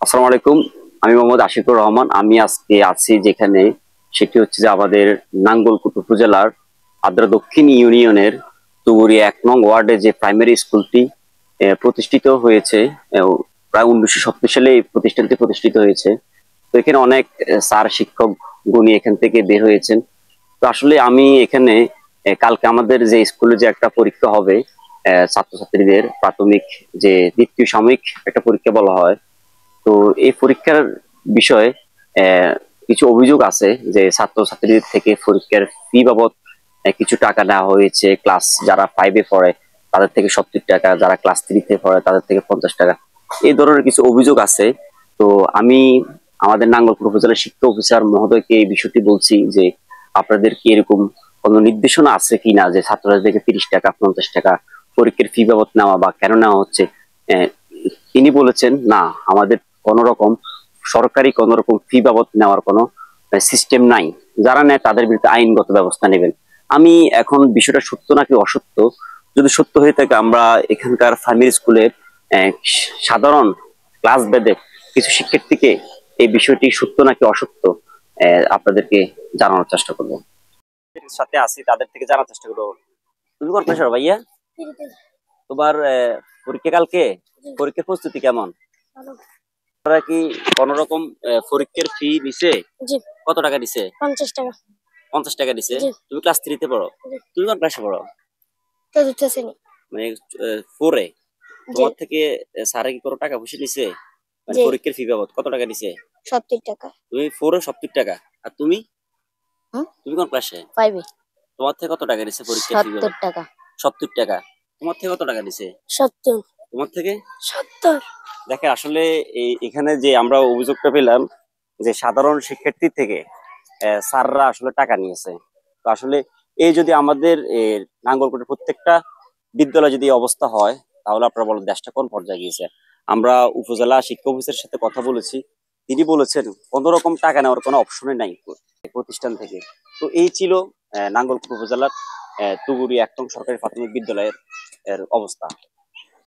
আসসালামু আলাইকুম। আমি মোহাম্মদ আশিকুর রহমান। আমি আজকে আছি যেখানে, সেটি হচ্ছে যে আমাদের নাঙ্গলকোট উপজেলার আদ্রা দক্ষিণ ইউনিয়নের তুগুরিয়া 1 নং ওয়ার্ডে যে প্রাইমারি স্কুলটি প্রতিষ্ঠিত হয়েছে। প্রায় 1970 সালে এই প্রতিষ্ঠানটি প্রতিষ্ঠিত হয়েছে। তো এখানে অনেক স্যার শিক্ষক গুণী এখান থেকে বের হয়েছেন। তো আসলে আমি এখানে কালকে আমাদের যে স্কুলে যে একটা পরীক্ষা হবে, ছাত্রছাত্রীদের প্রাথমিক যে দ্বিতীয় সাময়িক একটা পরীক্ষা বলা হয়। তো এই পরীক্ষার বিষয়ে আহ, কিছু অভিযোগ আছে যে ছাত্রছাত্রীদের থেকে পরীক্ষার ফি বাবদ কিছু টাকা নেওয়া হয়েছে। ক্লাস যারা 5-এ পড়ে তাদের থেকে 70 টাকা, যারা ক্লাস 3-তে পড়ে তাদের থেকে 50 টাকা, এই ধরনের কিছু অভিযোগ আছে। তো আমি আমাদের নাঙ্গলকোট উপজেলার শিক্ষা অফিসার মহোদয়কে এই বিষয়টি বলছি যে আপনাদের কি এরকম কোনো নির্দেশনা আছে কিনা যে ছাত্রদের থেকে 30 টাকা 50 টাকা পরীক্ষার ফি বাবদ নেওয়া বা কেন নেওয়া হচ্ছে। আহ, তিনি বলেছেন না, আমাদের কোন রকম সরকারি কোন রকম ফি বাবদ নেওয়ার কোনো সিস্টেম নাই। যারা নেয় তাদের বিরুদ্ধে আইনগত ব্যবস্থা নেবেন। আমি এখন বিষয়টা সত্য নাকি অসত্য, যদি সত্য হয়ে থাকে আমরা এখানকার প্রাইমারি স্কুলের সাধারণ ক্লাস বেদে কিছু শিক্ষার্থীকে এই বিষয়টি সত্য নাকি অসত্য আপনাদেরকে জানানোর চেষ্টা করবো। সাথে আছি, তাদের থেকে জানার চেষ্টা করবো। তুমি কোন পেশার ভাইয়া? তোমার পরীক্ষা কালকে, পরীক্ষার প্রস্তুতি কেমন? আপনারা কি কোন রকম পরীক্ষার ফি নিছে? জি। কত টাকা নিছে? 50 টাকা। 50 টাকা নিছে। জি। তুমি ক্লাস 3-তে পড়ো? জি। তুমি কোন ক্লাসে পড়ো? চতুর্থ শ্রেণী। মানে 4-এ? জি। তোমার থেকে স্যারে কি কোনো টাকা পয়সা নিছে? মানে জি। পরীক্ষার ফি বাবদ কত টাকা নিছে? 70 টাকা। তুমি 4-এ 70 টাকা, আর তুমি হুম? তুমি কোন ক্লাসে? 5-এ। তোমার থেকে কত টাকা নিছে পরীক্ষার ফি 70 বাবদ? টাকা। 70 টাকা। তোমার থেকে কত টাকা নিছে? 70। তোমার থেকে? 70। দেখে আসলে এখানে যে আমরা অভিযোগটা পেলাম যে সাধারণ শিক্ষার্থী থেকে স্যাররা আসলে টাকা নিয়েছে। তো আসলে এই যদি আমাদের নাঙ্গলকোটের প্রত্যেকটা বিদ্যালয়ে যদি এই অবস্থা হয়, তাহলে আপনারা বলেন দেশটা কোন পর্যায়ে গিয়েছে। আমরা উপজেলা শিক্ষা অফিসের সাথে কথা বলেছি, তিনি বলেছেন কোন রকম টাকা নেওয়ার কোনো অপশনই নাই প্রতিষ্ঠান থেকে। তো এই ছিল নাঙ্গলকোট উপজেলার তুগুরি 1 নং সরকারি প্রাথমিক বিদ্যালয়ের অবস্থা।